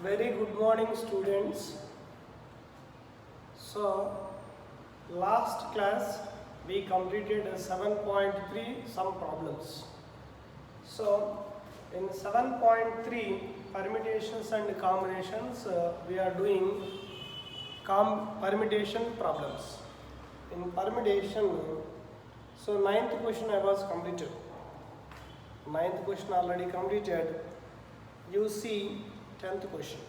Very good morning, students. So, last class we completed 7.3 some problems. So, in 7.3 permutations and combinations, we are doing permutation problems. In permutation, so ninth question I was completed. Ninth question already completed. You see 10th question.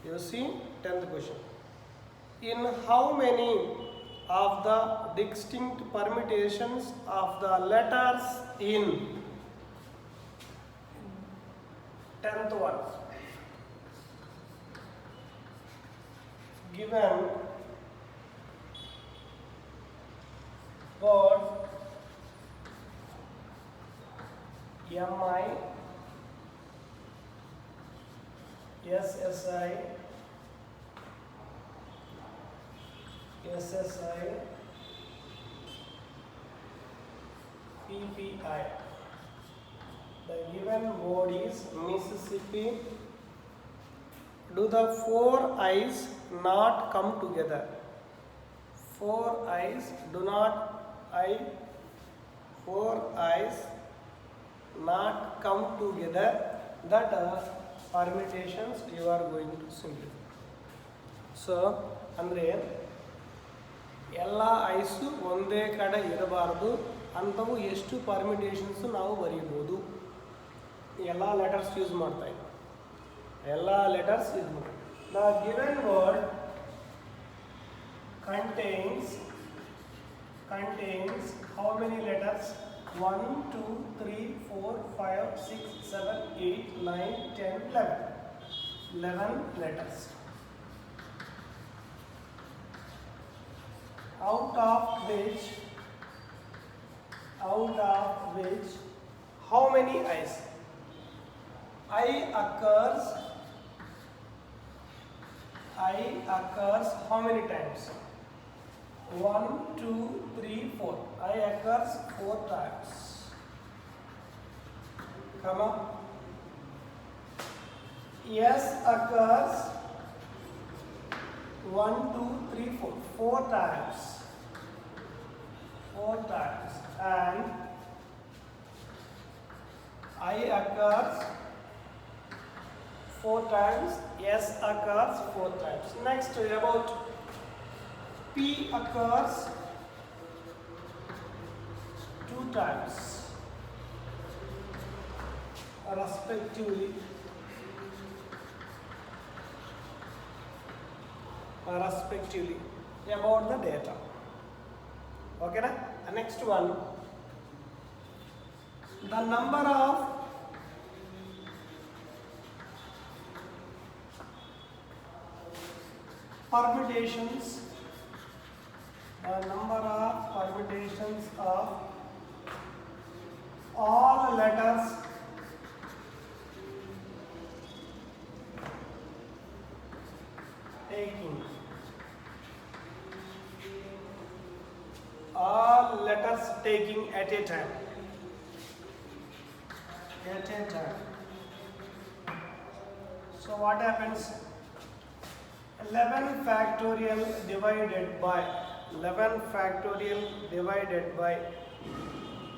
You see 10th question. In how many of the distinct permutations of the letters in 10th one given word MI, SSI, PPI. The given word is Mississippi. Do the four eyes not come together? Four eyes not come together. That permutations you are going to simplify. So, ಅಂದರೆ ಎಲ್ಲ ice ಒಂದೇ ಕಡೆ ಇರಬಾರ್ದು ಅಂಥವು ಎಷ್ಟು ಪರ್ಮಿಟೇಷನ್ಸ್ ನಾವು ಬರೀಬೋದು. ಎಲ್ಲ letters use ಮಾಡ್ತಾ ಇದ್ದೀವಿ. ಎಲ್ಲ ಲೆಟರ್ಸ್ ಯೂಸ್ ಮಾಡಿ. The given word contains how many letters? 1, 2, 3, 4, 5, 6, 7, 8, 9, 10, 11. 11 letters. Out of which how many eyes? I occurs how many times? 1, 2, 3, 4. I occurs 4 times. Come on. S occurs 1, 2, 3, 4. 4 times. 4 times. And I occurs 4 times. S occurs 4 times. Next, about P occurs 2 times respectively. About the data. Okay, na? The next one, the number of permutations of all letters taking at a time. So what happens? 11 factorial divided by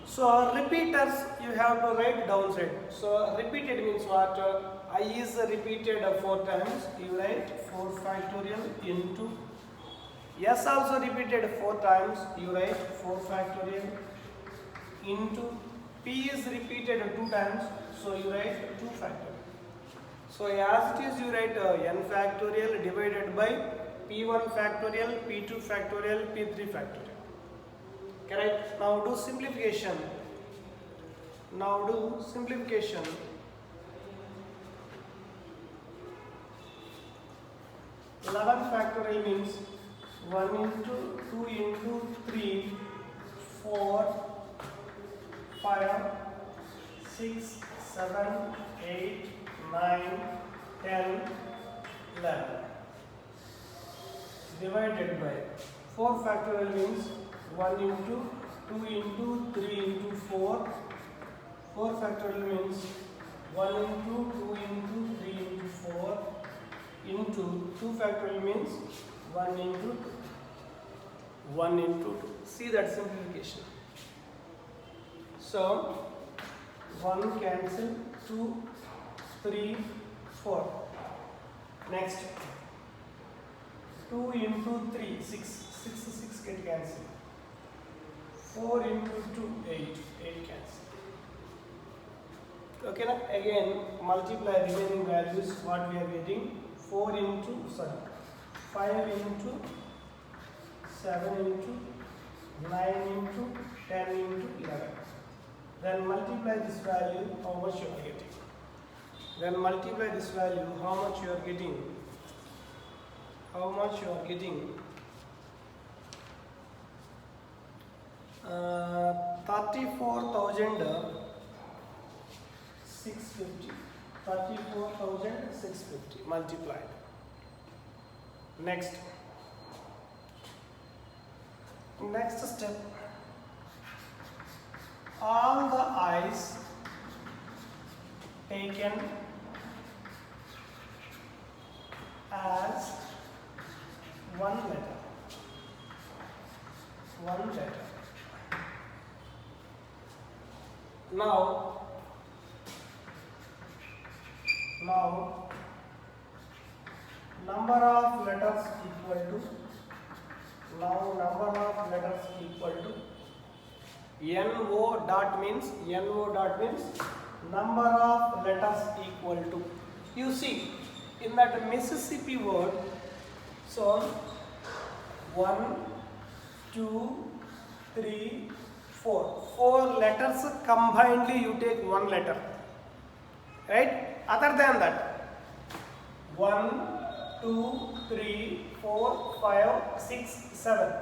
so repeaters you have to write downside. So repeated means what? I is repeated 4 times, you write 4 factorial into S also repeated 4 times, you write 4 factorial into P is repeated 2 times, so you write 2 factorial. So as it is, you write n factorial divided by P1 factorial, P2 factorial, P3 factorial. Correct? Now do simplification. 11 factorial means 1 into 2 into 3, 4, 5, 6, 7, 8, 9, 10, 11. Divided by 4 factorial means 1 into 2 into 3 into 4. 4 factorial means 1 into 2 into 3 into 4. 2 factorial means 1 into 2. 1 into 2. See that simplification. So 1 cancel, 2, 3, 4. Next 2 into 3, 6. 6 get cancelled. 4 into 2, 8. 8 cancel. Okay, now again multiply remaining values. What we are getting? 5 into 7 into 9 into 10 into 11. Then multiply this value, how much you are getting? Then multiply this value, how much you are getting? How much you are getting? 34,650. 34,650 multiplied. Next step. All the i's taken as one letter. Now number of letters equal to NO dot means number of letters equal to. You see in that Mississippi word, so 1, 2, 3, 4. 4 letters combinedly you take one letter, right? Other than that, 1, 2, 3, 4, 5, 6, 7.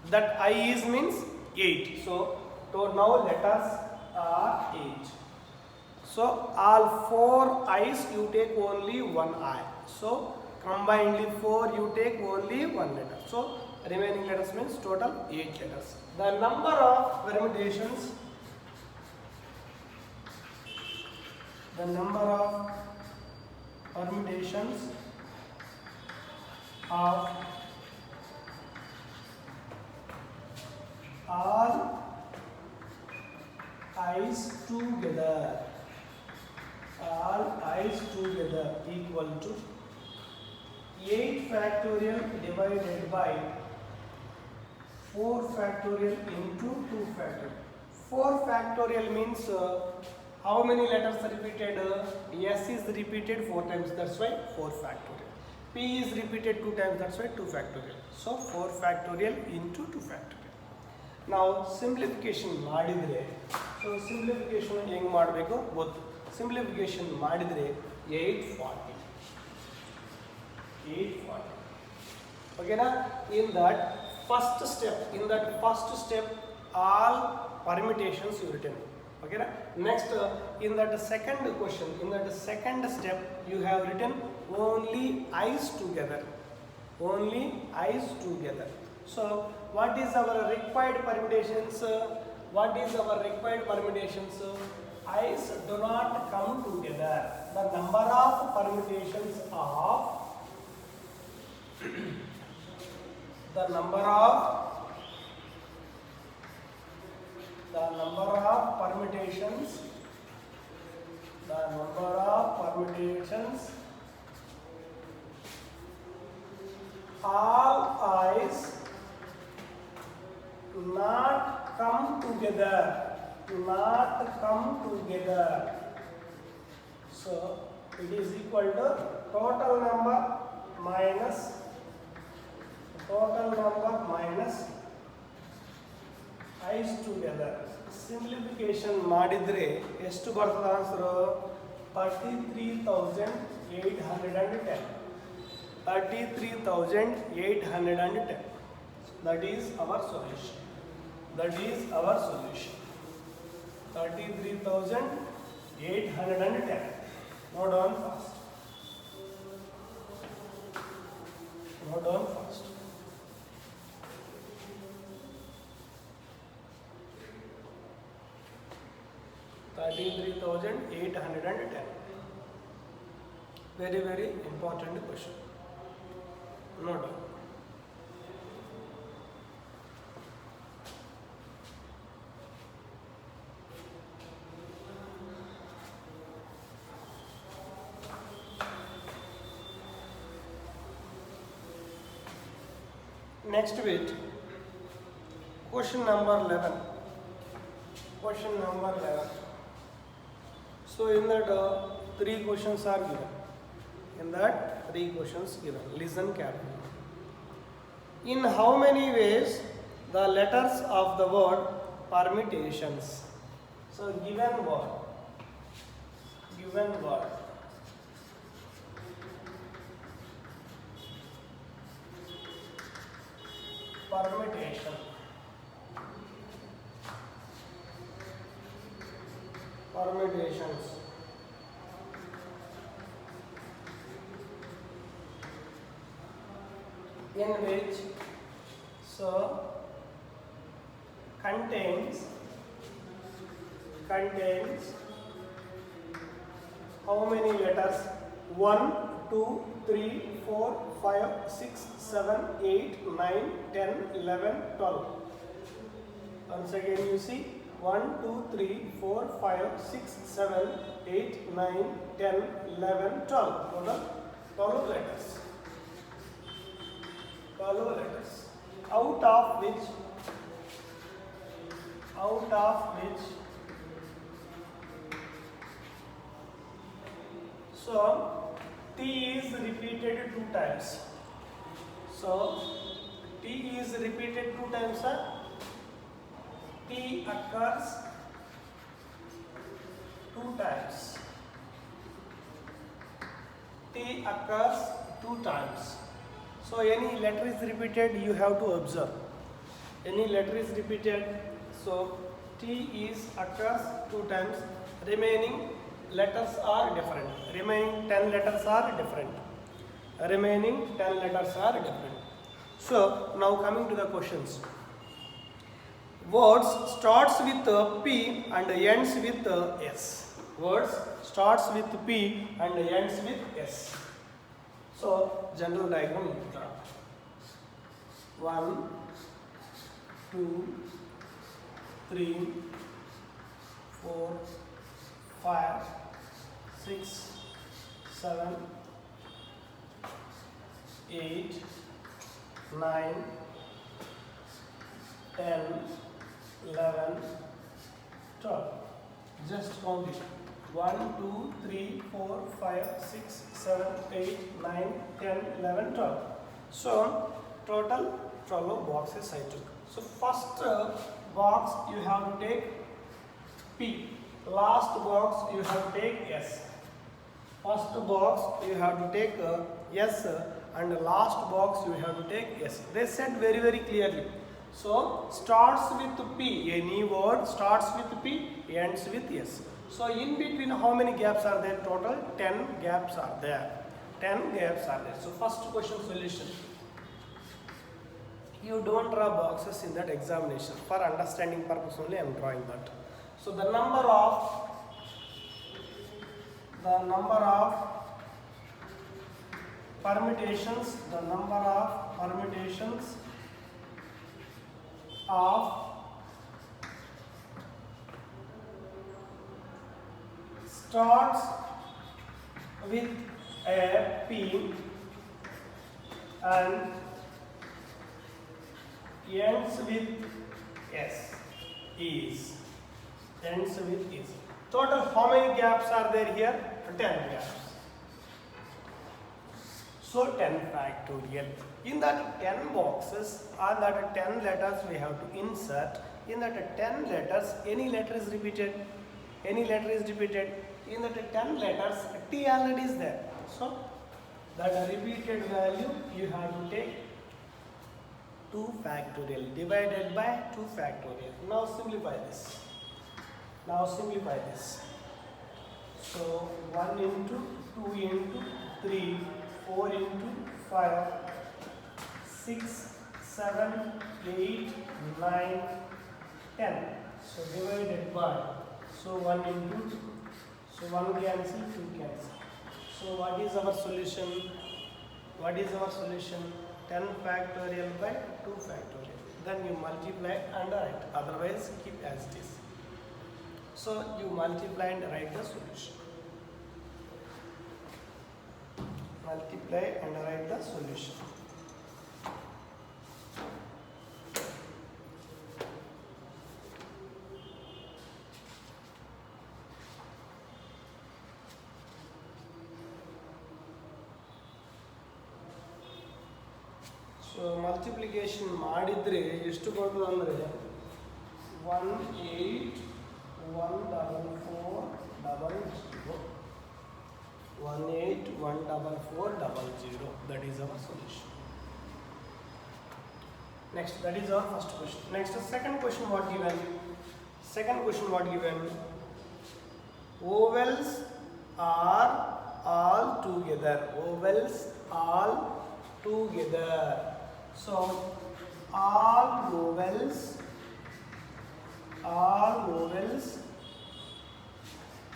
That I is means 8. So now letters are 8. So all 4 i's you take only one I. So combinedly 4 you take only one letter. So remaining letters means total 8 letters. The number of permutations. Of all i's together equal to 8 factorial divided by 4 factorial into 2 factorial. 4 factorial means how many letters are repeated? S is repeated 4 times, that's why 4 factorial. P is repeated 2 times, that's why 2 factorial. So 4 factorial into 2 factorial. Now simplification ಮಾಡಿದ್ರೆ, so simplification ಹೆಂಗೆ ಮಾಡಬೇಕು ಗೊತ್ತು. Simplification ಮಾಡಿದ್ರೆ 840. Okay na? In that first step all permutations you written. Okay na? Next in that second question, in that second step you have written only i's together. So what is our required permutations? I's do not come together. The number of permutations of the number of permutations all i's not come together. So it is equal to total number minus i's together. Simplification ಮಾಡಿದ್ರೆ ಎಷ್ಟು ಬರ್ತದ answer? 33,810. 33,810. That is our solution. 33,810. Note down fast. 33,810. Very important question. no doubt. Next bit, question number 11. Question number 11. So in that three questions are given. In that three questions given. Listen carefully. In how many ways the letters of the word permutations? So given word. Permutation. Permutations. In which contains how many letters? 1, 2, 3, 4, 5, 6, 7, 8, 9, 10, 11, 12. Once again you see 1, 2, 3, 4, 5, 6, 7, 8, 9, 10, 11, 12. Total 12 letters. 12 letters. Out of which so T is repeated 2 times. So T is repeated 2 times, sir. T occurs 2 times. T occurs 2 times. So any letter is repeated, you have to observe. Any letter is repeated, so T is occurs 2 times. Remaining letters are different. Remaining 10 letters are different. So now coming to the questions. Words starts with P and ends with S. Words starts with P and ends with S. So general diagram. 1, 2, 3, 4, 5, 6, 7, 8, 9, 10, 11, 12. Just count it. 1, 2, 3, 4, 5, 6, 7, 8, 9, 10, 11, 12. So total 12 boxes I took. So first box you have to take P. Last box you have to take S. First box you have to take S and last box you have to take S. They said very clearly. So starts with P. Any word starts with P, ends with S. So in between how many gaps are there? Total 10 gaps are there. 10 gaps are there. So first question solution. You don't draw boxes in that examination. For understanding purpose only I am drawing that. So the number of permutations of starts with a P and ends with S is. Total how many gaps are there here? 10 gaps. So 10 factorial. In that 10 boxes or that 10 letters we have to insert. In that 10 letters, any letter is repeated. In that 10 letters, T already is there. So that repeated value you have to take 2 factorial divided by 2 factorial. Now simplify this. So 1 into 2 into 3, 4 into 5, 6, 7, 8, 9, 10. So divided by, so 1 into 2. So 1 cancel, 2 cancel. So what is our solution? 10 factorial by 2 factorial. Then you multiply and write. Otherwise, keep as it is. So you multiply and write the solution. Multiply and write the solution. So multiplication ಮಾಡಿದ್ರೆ ಎಷ್ಟು ಬರ್ತದೆ ಅಂದರೆ 1814400 that is our solution. Next, that is our first question. Next, second question what given? Second question what given? Ovals are all together. Ovals all together. So all vowels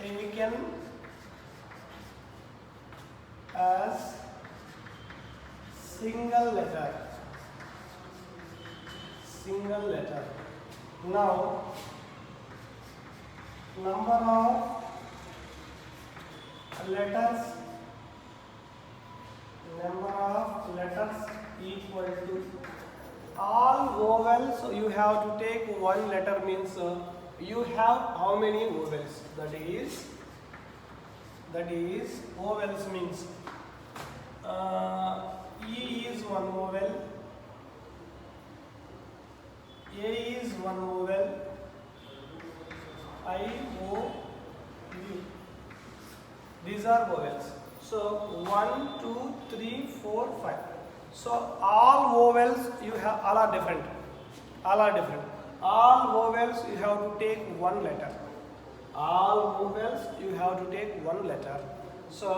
taken as single letter. Now number of letters equal to all vowels. So you have to take one letter means you have how many vowels? That is vowels means E is one vowel, A is one vowel, I, O, U. These are vowels. So 1, 2, 3, 4, 5. So all vowels you have all are different. All vowels you have to take one letter. So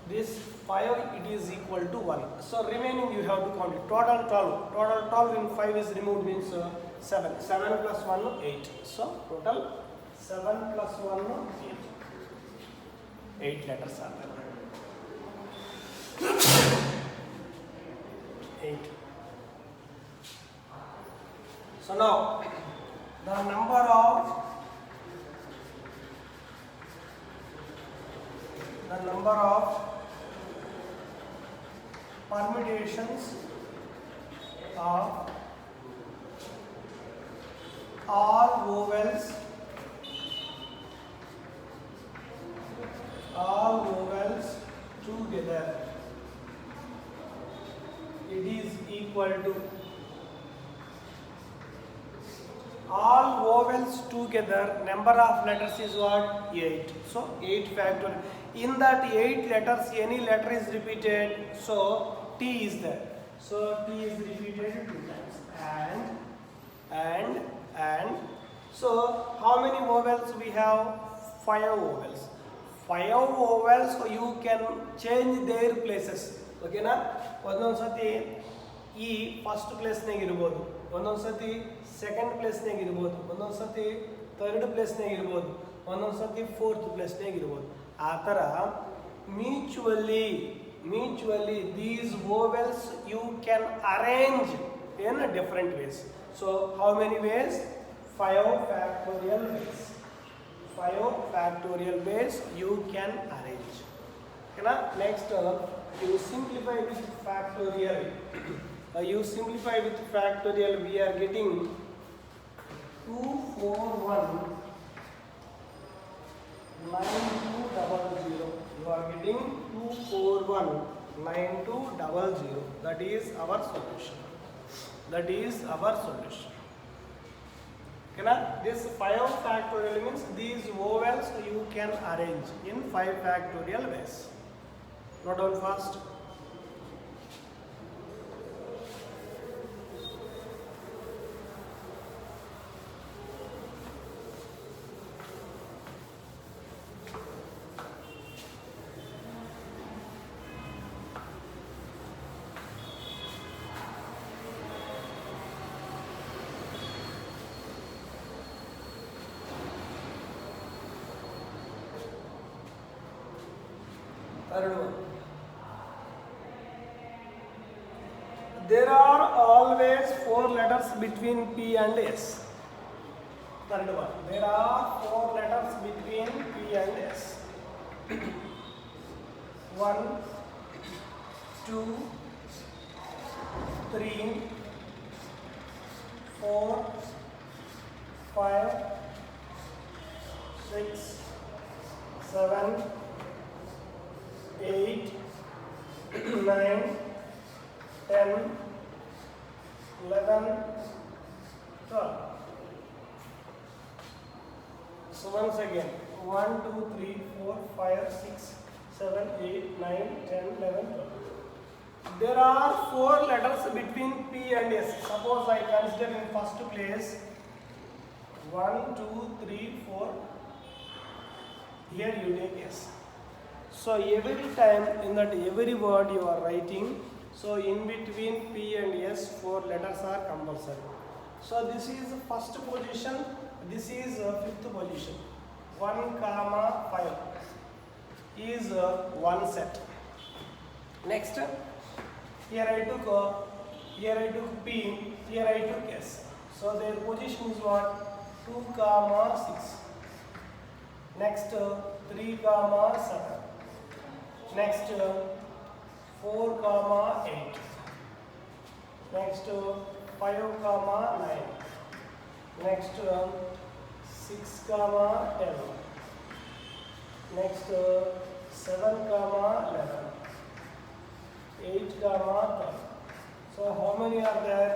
this 5 it is equal to 1. So remaining you have to count it. Total 12 in 5 is removed means 7. 7 plus 1 8. So total 7 plus 1 8. 8 letters are there. 8. So now the number of permutations of all vowels together, it is equal to all vowels together number of letters is what? 8. So 8 factorial. In that 8 letters any letter is repeated, so T is there. So T is repeated 2 times. And so how many vowels we have? 5 vowels. 5 vowels, so you can change their places. Okay na? ಒಂದೊಂದು ಸತಿ ಈ first ಪ್ಲೇಸ್ನಾಗ ಇರ್ಬೋದು, ಒಂದೊಂದು ಸತಿ second ಪ್ಲೇಸ್ನಾಗ ಇರ್ಬೋದು, ಒಂದೊಂದು ಸತಿ third ಪ್ಲೇಸ್ನಾಗ ಇರ್ಬೋದು, ಒಂದೊಂದು ಸತಿ ಫೋರ್ತ್ ಪ್ಲೇಸ್ನಾಗ ಇರ್ಬೋದು. ಆ ಥರ mutually these vowels you can arrange in different ways. So how many ways? 5 factorial ways. 5 factorial ways you can arrange. Okay na? Next you simplify with factorial. We are getting 2419200. You are getting 2419200. That is our solution. Okay na? This 5 factorial means these vowels you can arrange in 5 factorial ways. Note down fast. Third one. there are always 4 letters between P and S. Third one, there are 4 letters between P and S. 1, 2, 3, 4, 5, 6, 7, 8, 9, 10, 11, 12. So once again, 1, 2, 3, 4, 5, 6, 7, 8, 9, 10, 11, 12. There are 4 letters between P and S. Suppose I consider in first place 1, 2, 3, 4. Here you take S. So every time in that every word you are writing, so in between P and S 4 letters are compulsory. So this is first position, this is fifth position. 1, 5 is one set. Next, here I took P, here I took S. So their position is what? 2, 6. Next 3, 7. Next 4, 8. Next 5, 9. Next 6, 10. Next 7, 11. 8, 12. So how many are there?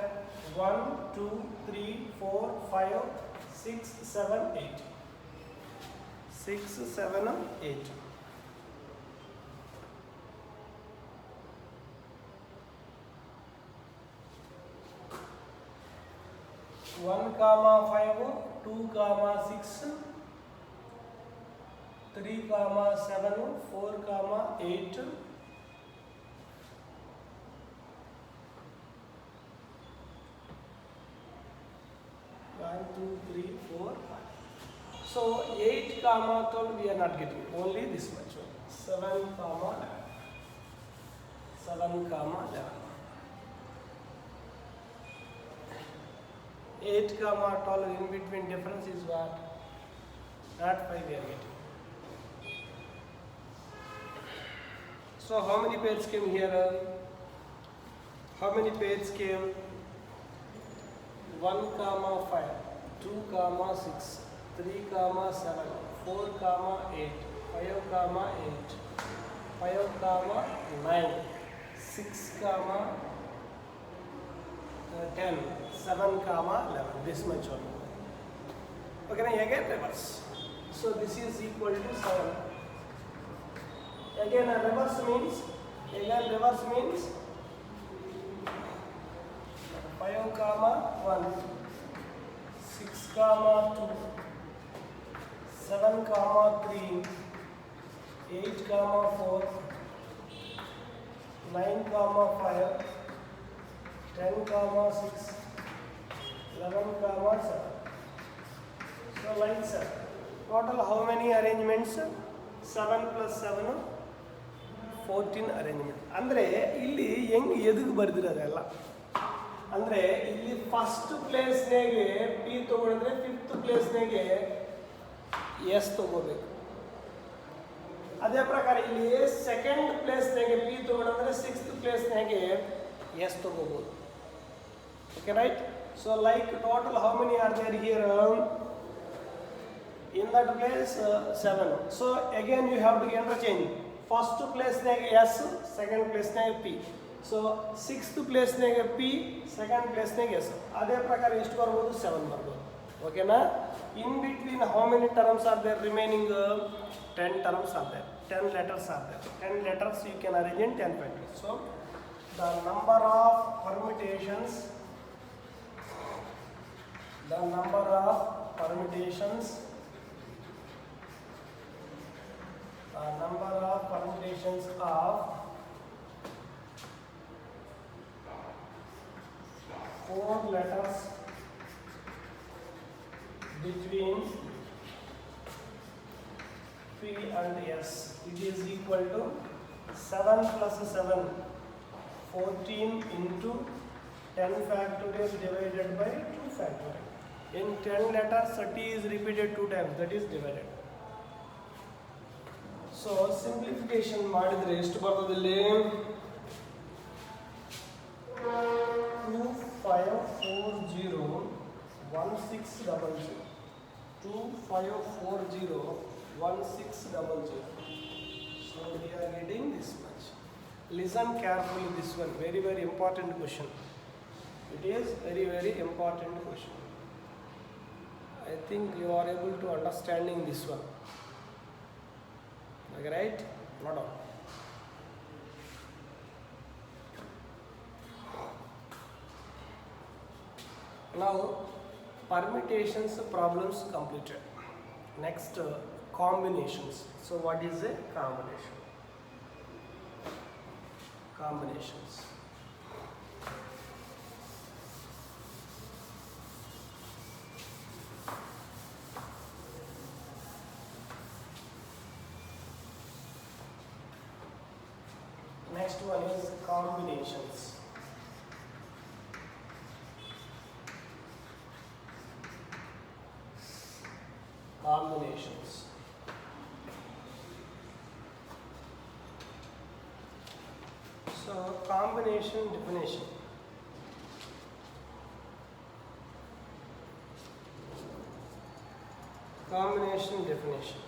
1, 2, 3, 4, 5, 6, 7, 8. 6, 7, 8. 1, 5, 2, 6, 3, 7, 4, 8. 1, 2, 3, 4, 5. So 8, 12 we are not getting, only this much. 7, 11. 7, 11. 8, 12 in between difference is what? Not 5 we are getting. So how many pairs came here? How many pairs came? 1, 5, 2, 6, 3, 7, 4, 8, 5, 8, 5, 9, 6, 10, 7, 11. This much only. Okay, now again reverse. So this is equal to 7. Again reverse means 5, 1, 6, 2, 7, 3, 8, 4, 9, 5, 10, 6, 11, 7. So like 7. Total how many arrangements? 7 plus 7, 14 arrangements. ಅಂದ್ರೆ ಇಲ್ಲಿ ಹೆಂಗ್ ಎದುగు ಬರ್ದಿರೋದೆಲ್ಲ ಅಂದ್ರೆ ಇಲ್ಲಿ first place ನೇಗೆ P ತಗೊಂಡ್ರೆ fifth place ನೇಗೆ S ತಗೋಬೇಕು. ಅದೇ ಪ್ರಕಾರ ಇಲ್ಲಿ ಸೆಕೆಂಡ್ ಪ್ಲೇಸ್ ನೇಗೆ ಪಿ ತಗೊಂಡ್ರೆ ಸಿಕ್ಸ್ತ್ ಪ್ಲೇಸ್ ನೇಗೆ ಎಸ್ ತಗೋಬಹುದು. Okay right. So like total how many are there here? In that place 7. So again you have to interchange. First place nege S, second place nege P. So sixth place nege P, second place nege S. Adhe prakara ಎಷ್ಟು ಬರಬಹುದು? 7 ಬರಬಹುದು. Okay na? In between how many terms are there remaining? 10 terms are there. 10 letters are there. 10 letters you can arrange in 10 factors. So the number of permutations of 4 letters between P and S. It is equal to 7 plus 7, 14 into 10 factorial divided by 2 factorial. In 10 letters, t is repeated 2 times, that is divided. So simplification ಮಾಡಿದ್ರೆ ಎಷ್ಟು ಬರ್ತದೆ ಇಲ್ಲಿ 25401600 25401600. So we are getting this much. Listen carefully this one, very very important question. It is very very important question. I think you are able to understanding this one. Okay, right? Not all. Now permutations problems completed. Next combinations. So what is a combination? Combinations. Next one is combinations. Combinations. So combination definition. Combination definition.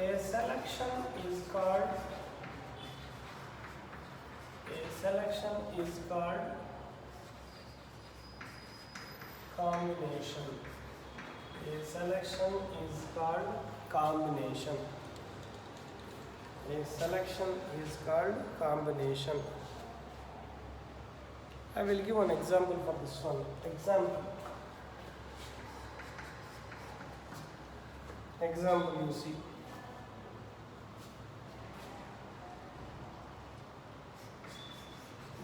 A selection is called combination. A selection is called combination. A selection is called combination. I will give an example for this one. Example you see.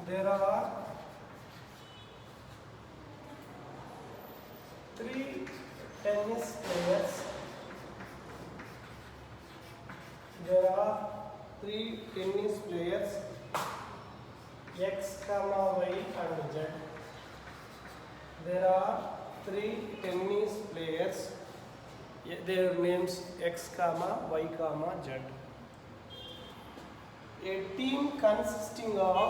There are 3 tennis players. There are 3 tennis players, X, Y and Z. There are 3 tennis players, their names X, Y, Z. A team consisting of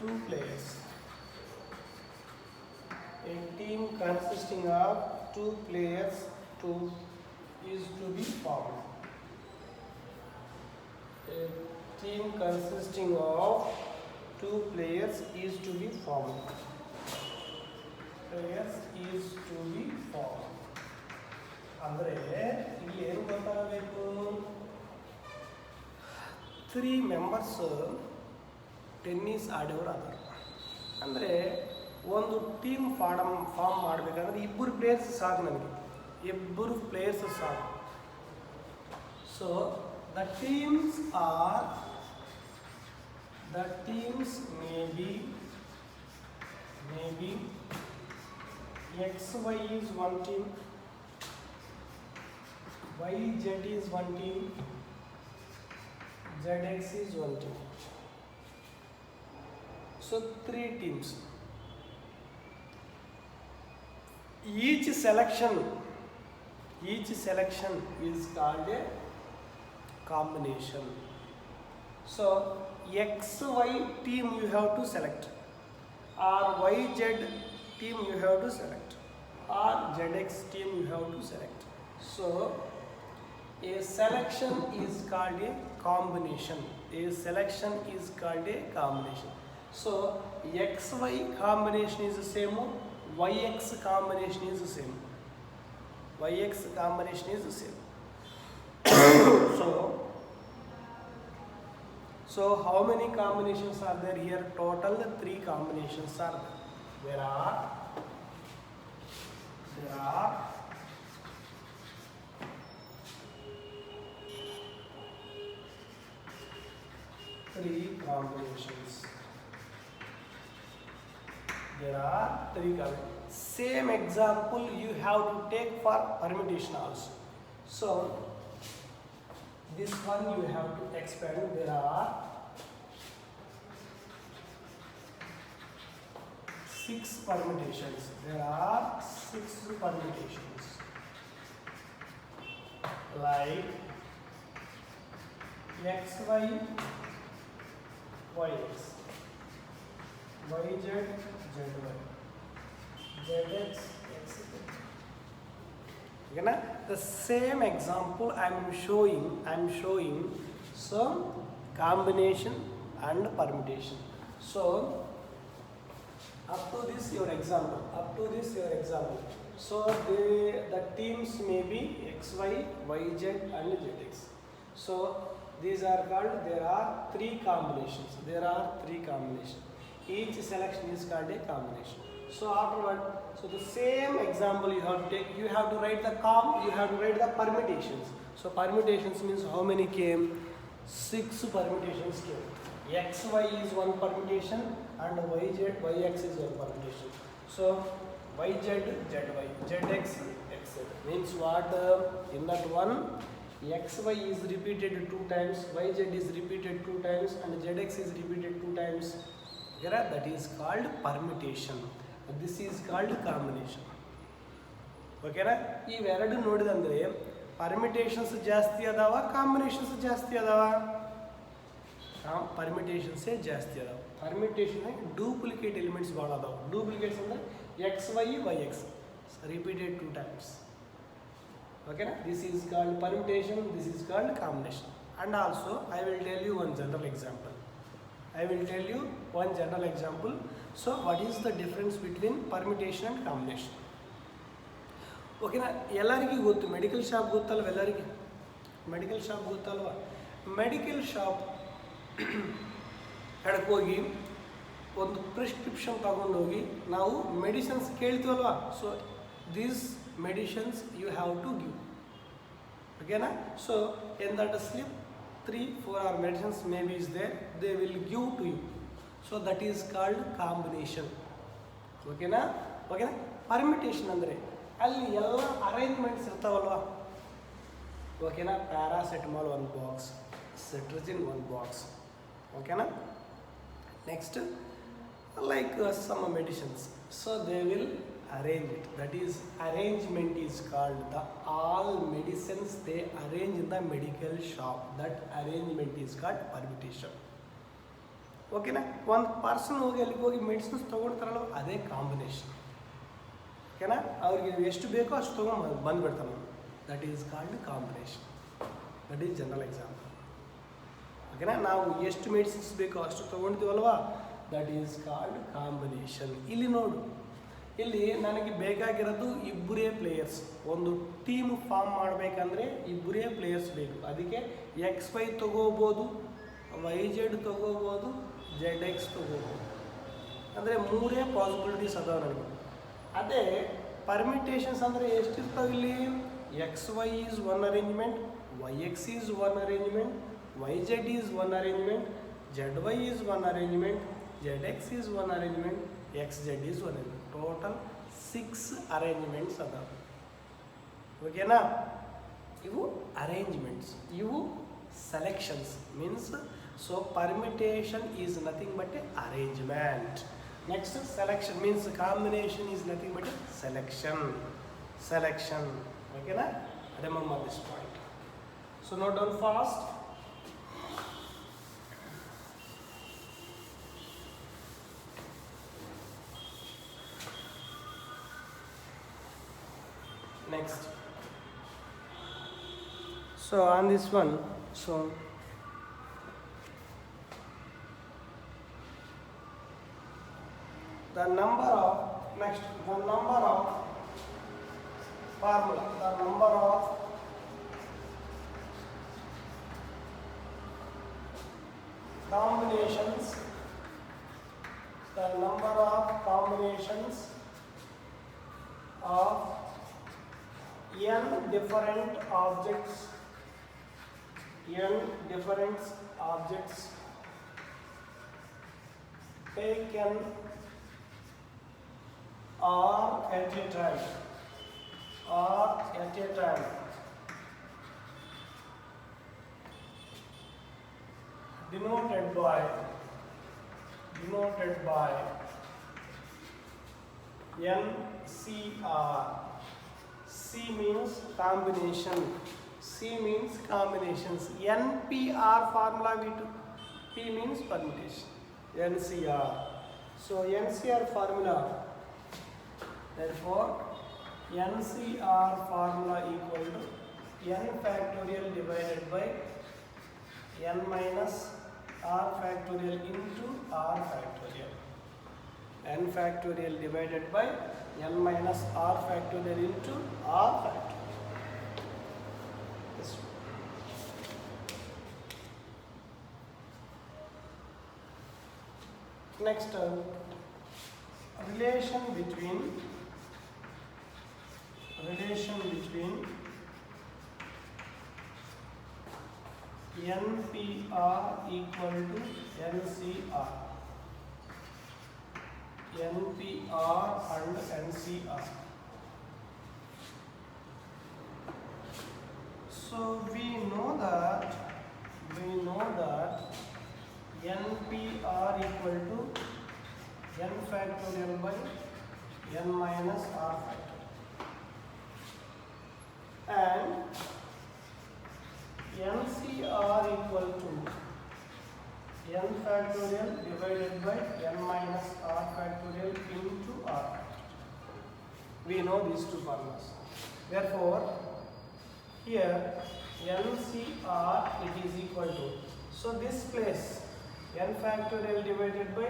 2 players. A team consisting of 2 players is to be formed. A team consisting of 2 players is to be formed. ಅಂದರೆ ಇಲ್ಲಿ ಏನು ಗೊತ್ತಾಗಬೇಕು, 3 members tennis ಆಡೋರು ಅದಾರ. ಅಂದರೆ ಒಂದು team form ಮಾಡಬೇಕಂದ್ರೆ 2 players ಸಾಕು, ನಮಗೆ 2 ಪ್ಲೇಯರ್ಸ್ ಸಾಕು. So the teams may be XY is one team, YZ is one team, ZX is one team. So 3 teams. Each selection is called a combination. So XY team you have to select, or YZ team you have to select, or ZX team you have to select. So a selection is called a combination. So XY combination is the same, YX combination is the same. So how many combinations are there here? Total 3 combinations are there. There are 3 combinations. There are 3 combinations. Same example you have to take for permutation also. So this one you have to expand. There are 6 permutations. There are 6 permutations. Like xy, yx, yz, zy, zx, etc. Okay, na? The same example I am showing some combination and permutation. So up to this your example. So the teams may be xy, yz and zx. So these are called, there are 3 combinations. Each selection is called a combination. So afterward, so the same example you have to take. You have to write the permutations. So permutations means how many came? 6 permutations came. xy is one permutation and yz, yx is one permutation. So yz, zy, zx, etc. Means what? In that one, xy is repeated 2 times, yz is repeated 2 times and zx is repeated 2 times. That is called permutation. This is called combination. Okay na? ಇವೆರಡು ನೋಡಿದಂದ್ರೆ permutations ಜಾಸ್ತಿ ಅದಾವ, combinations ಜಾಸ್ತಿ ಅದಾವ. Permutations ಜಾಸ್ತಿ ಅದಾವ. Permutation duplicate elements ಭಾಳ ಅದಾವ. Duplicates ಅಂದ್ರೆ xy, yx repeated 2 times. Okay na? This is called permutation, this is called combination. And also I will tell you one general example. So what is the difference between permutation and combination? Okay na? ಎಲ್ಲರಿಗೂ ಗೊತ್ತು, medical shop ಗೊತ್ತಲ್ವ ಎಲ್ಲರಿಗೆ? Medical shop ಕಡೆಗೆ ಹೋಗಿ ಒಂದು prescription ತಗೊಂಡೋಗಿ ನಾವು medicines ಕೇಳ್ತೀವಲ್ವ. So these medicines you have to give. Okay na? So in that slip 3-4 hour medicines maybe is there, they will give to you. So that is called combination. Okay na? Permutation andre ಅಲ್ಲಿ ಎಲ್ಲ arrangements ಇರ್ತಾವಲ್ವಾ. ಓಕೆನಾ? Paracetamol 1 box, cetirizine 1 box. ಓಕೆನಾ? Next like some medicines, so they will arrange it. That is, arrangement is called, the all medicines they arrange in the medical shop, that arrangement is called permutation. Okay na? One person ಹೋಗಿ ಅಲ್ಲಿಗೆ ಹೋಗಿ medicines ತೊಗೊಳ್ತಾರಲ್ಲ, ಅದೇ combination. ಓಕೆನಾ? ಅವ್ರಿಗೆ ಎಷ್ಟು ಬೇಕೋ ಅಷ್ಟು ತೊಗೊಂಡು ಬಂದುಬಿಡ್ತಾನೆ. That is called combination. That is general example. ಓಕೆನಾ? ನಾವು ಎಷ್ಟು ಮೆಡಿಸಿನ್ಸ್ ಬೇಕೋ ಅಷ್ಟು ತೊಗೊಳ್ತೀವಲ್ವಾ, ದಟ್ ಈಸ್ ಕಾಲ್ಡ್ ಕಾಂಬಿನೇಷನ್. ಇಲ್ಲಿ ನೋಡು, ಇಲ್ಲಿ ನನಗೆ ಬೇಕಾಗಿರೋದು ಇಬ್ಬರೇ ಪ್ಲೇಯರ್ಸ್. ಒಂದು ಟೀಮ್ ಫಾರ್ಮ್ ಮಾಡಬೇಕಂದ್ರೆ ಇಬ್ಬರೇ ಪ್ಲೇಯರ್ಸ್ ಬೇಕು. ಅದಕ್ಕೆ XY ತೊಗೋಬೋದು, YZ ತೊಗೋಬೋದು, ZX ತೊಗೋಬೋದು. ಅಂದರೆ 3 ಪಾಸಿಬಿಲಿಟೀಸ್ ಅದಾವೆ ನನಗೆ. ಅದೇ ಪರ್ಮಿಟೇಷನ್ಸ್ ಅಂದರೆ ಎಷ್ಟಿರ್ತಾವೆ ಇಲ್ಲಿ? XY is one arrangement, YX is one arrangement, YZ is one arrangement, ZY is one arrangement, ZX is one arrangement, XZ is one arrangement. Total 6 arrangements ಅದಾವೆ. ಓಕೆನಾ? ಇವು ಅರೇಂಜ್ಮೆಂಟ್ಸ್, ಇವು selections means. So permutation is nothing but a arrangement. Next selection means combination is nothing but a selection. ಓಕೆನಾ? Remember this point. So note down fast. Next, so on this one, so the number of formula, the number of combinations, the number of combinations of n different objects taken or at a time denoted by NCR. C means combination. C means combinations. NPR formula we took. P means permutation. NCR. So NCR formula. Therefore, NCR formula equal to n factorial divided by n minus r factorial into r factorial. N factorial divided by n minus r factorial into r factorial. This one. Next, relation between NPR equal to NCR. NPR and NCR. So we know that NPR equal to n factorial by n minus r factorial, and NCR equal to n factorial divided by n minus r factorial into r factorial. We know these two formulas. Therefore, here NCR it is equal to, so this place n factorial divided by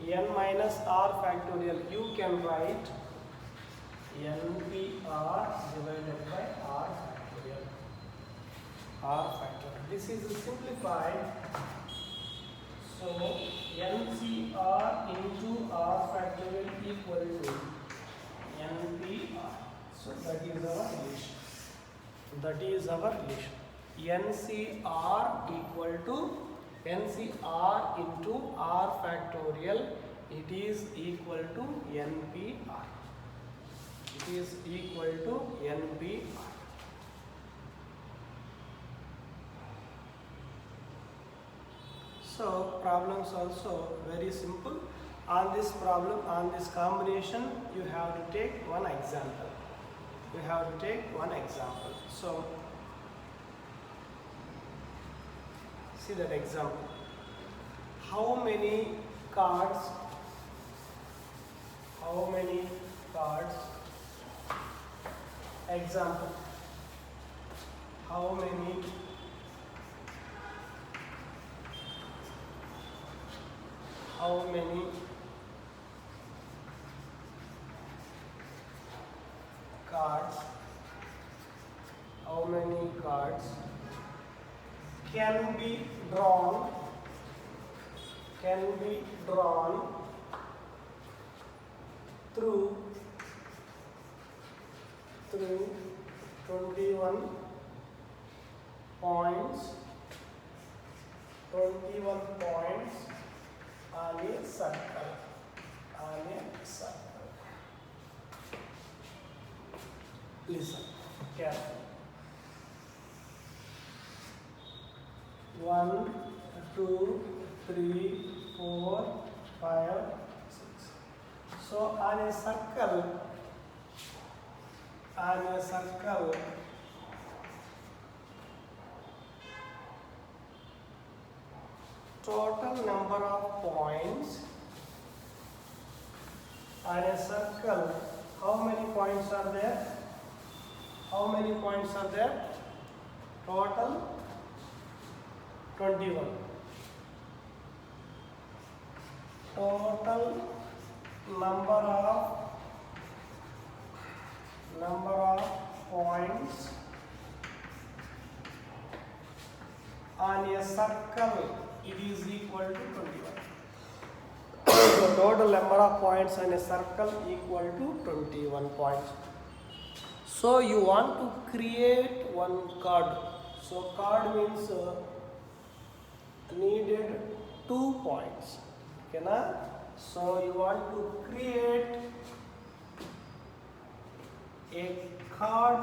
n minus r factorial, you can write NPR divided by r factorial. This is simplified. So NCR into r factorial equal to NPR. So that is our relation. NCR equal to NCR into r factorial. It is equal to NPR. So problems also very simple. On this problem, on this combination, you have to take one example. So see that example. How many cards? Example. How many cards can be drawn through 21 points on a circle. Listen carefully. 1, 2, 3, 4, 5, 6. So on a circle, total number of points on a circle. How many points are there? Total 21. Total number of points on a circle it is equal to 21. So total number of points in a circle equal to 21 points. So you want to create one card. So card means needed 2 points. Okay, na? So you want to create a card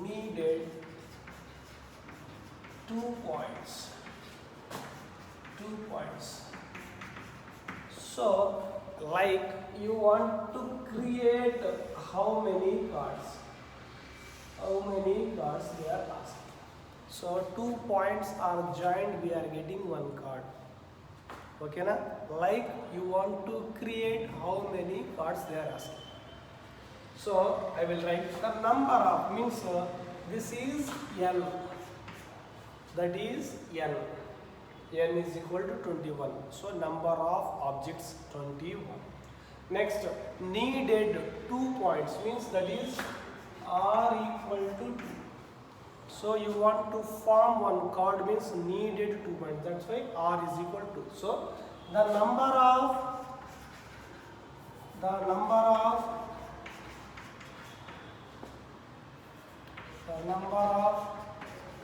needed 2 points. 2 points. So like you want to create how many cards? How many cards they are asking? So 2 points are joined, we are getting 1 card. Okay, na? Like you want to create how many cards they are asking. So I will write the number of, means this is n, that is n. N is equal to 21. So number of objects 21. Next, needed 2 points means that is r equal to 2. So you want to form one card means needed 2 points. That's why r is equal to 2. So the number of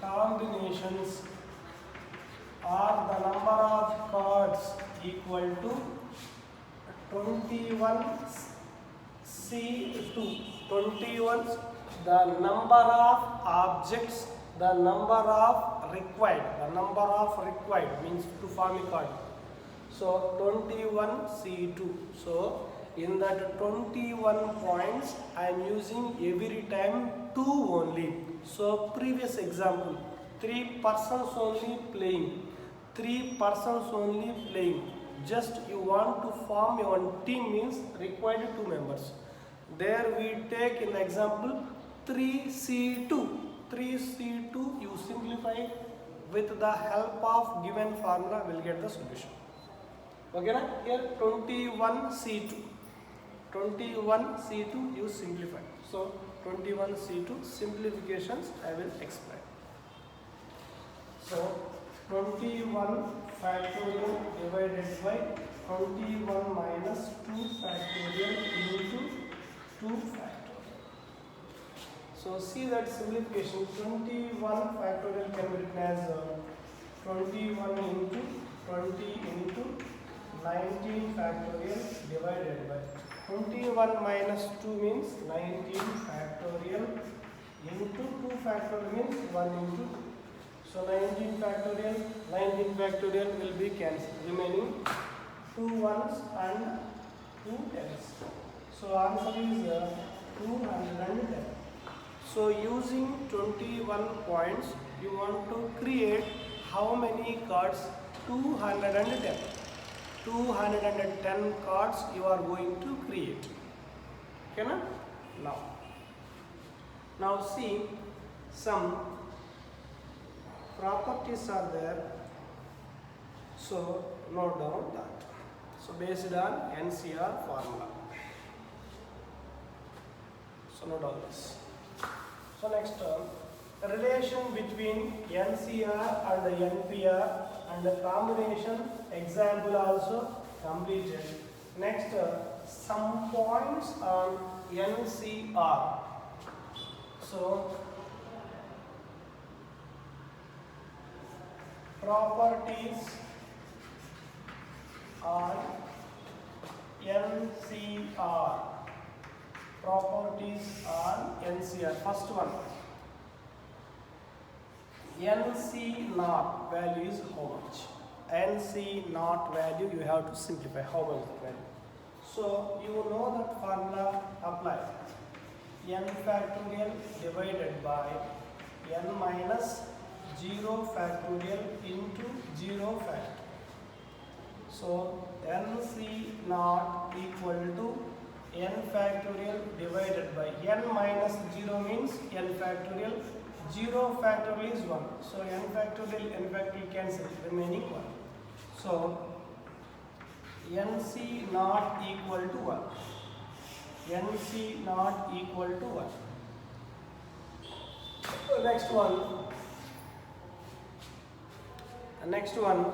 combinations or the number of cards equal to 21 C2. 21, the number of objects, the number of required means to form a card. So 21 C2. So in that 21 points I am using every time 2 only. So previous example, 3 persons only playing. 3 persons only playing. Just you want to form one team means required 2 members. There we take in the example 3C2. 3C2 you simplify with the help of given formula will get the solution. Okay, na? Here 21C2. 21C2 you simplify. So 21C2 simplifications I will explain. So 21 factorial divided by 21 minus 2 factorial into 2 factorial. So see that simplification, 21 factorial can be written as 21 into 20 into 19 factorial divided by 21 minus 2 means 19 factorial into 2 factorial means 1 into 2. So 19 factorial will be cancelled, remaining 2 ones and 2 tens. So answer is 210. So using 21 points, you want to create how many cards? 210. 210 cards you are going to create. Okay, na? Now see some properties are there. So note down that. So based on NCR formula. So note down this. So next term, the relation between NCR and the NPR and the combination example also completed. Next, some points on NCR. So properties on NCR. Properties on NCR. First one, NC naught value is how much? NC naught value you have to simplify. How much the value? So you know that formula apply. N factorial divided by n minus 0 factorial into 0 factorial. So NC naught equal to n factorial divided by n minus 0 means n factorial. 0 factorial is 1. So n factorial cancel, remaining 1. So NC naught equal to 1. NC naught equal to 1. Next one. Next one,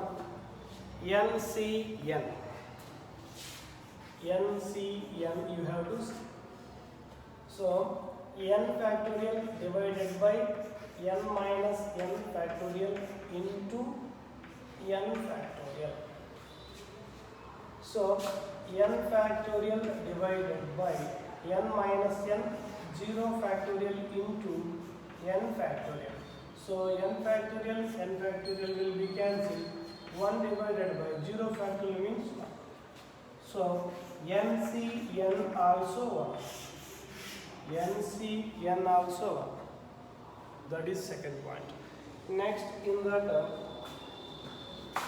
NCN. NCN you have to see. So n factorial divided by n minus n factorial into n factorial. So n factorial divided by n minus n, 0 factorial into n factorial. So n factorial will be cancelled. 1 divided by 0 factorial means 1. So NCN also 1. NCN also 1. That is second point. Next in that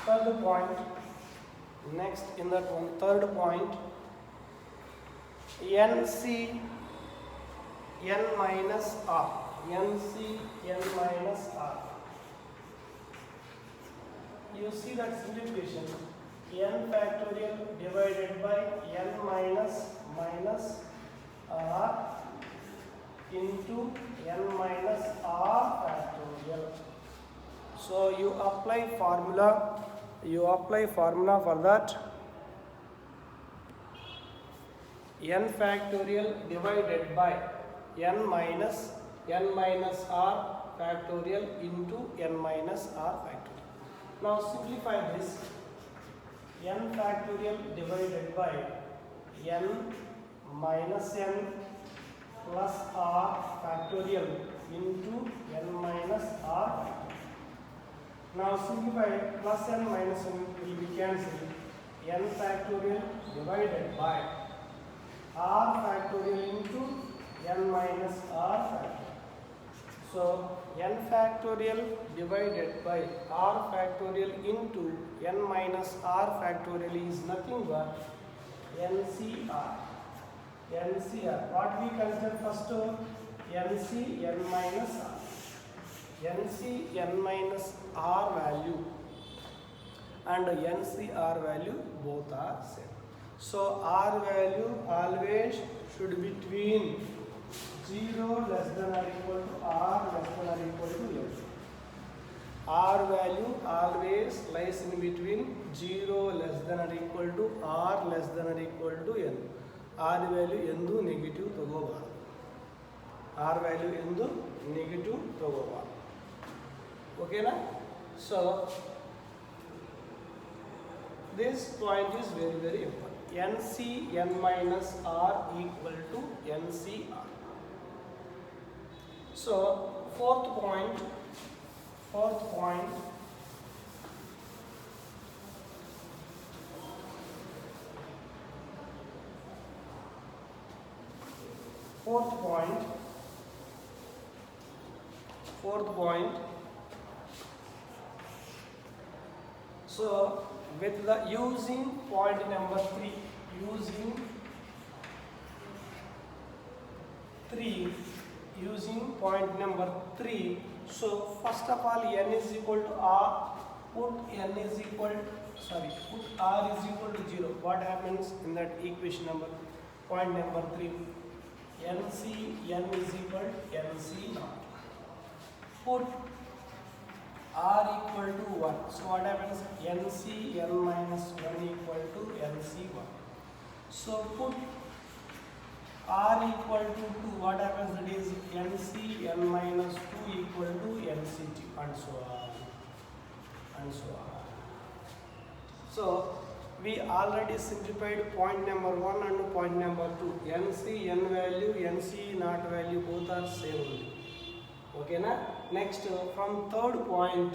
third point. Next in that one, third point, NCN minus R. NCN minus R. You see that simplification. N factorial divided by n minus R into n minus R factorial. So you apply formula for that. N factorial divided by n minus R factorial into n minus R factorial. Now simplify this. N factorial divided by n minus n plus R factorial into n minus R factorial. Now simplify, plus n minus n will be cancelled. N factorial divided by R factorial into n minus R factorial. So n factorial divided by R factorial into n minus R factorial is nothing but NCR. What we consider first? NCN minus R. NCN minus R value and NCR value both are same. So R value always should be between 0 less than or equal to R less than or equal to N. R value always lies in between 0 less than or equal to R less than or equal to N. R value endu negative ತಗೋಬಾರದು. R value endu negative ತಗೋಬಾರದು. Okay na? So this point is very very important. NCN minus R equal to NCR. So fourth point fourth point so with the using point number 3 using point number 3, so first of all n is equal to R, put R is equal to 0. What happens in that equation number point number 3? NCN is equal to NC naught. Put R equal to 1. So what happens? NCN minus 1 equal to NC1. So put R equal to 2. What happens? That is NCN minus 2 equal to NC2 and so on. So we already simplified point number 1 and point number 2. NCN value, NC naught value both are same only. Okay na? Next from third point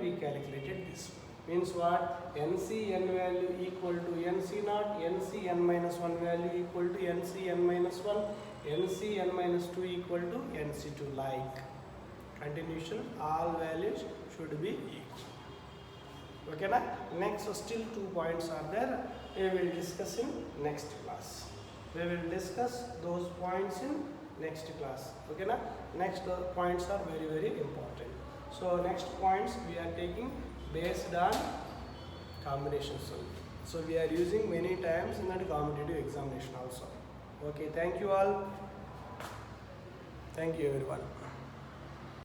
we calculated this. Means what? NCN value equal to NC naught, NCN minus 1 value equal to NCN minus 1, NCN minus 2 equal to NC2, like continuation, all values should be equal. Okay na? Next still 2 points are there. We will discuss in next class. We will discuss those points in next class. Okay na? Next points are very very important. So next points we are taking based on combination sum. So we are using many times in that competitive examination also. Okay, thank you all. Thank you everyone.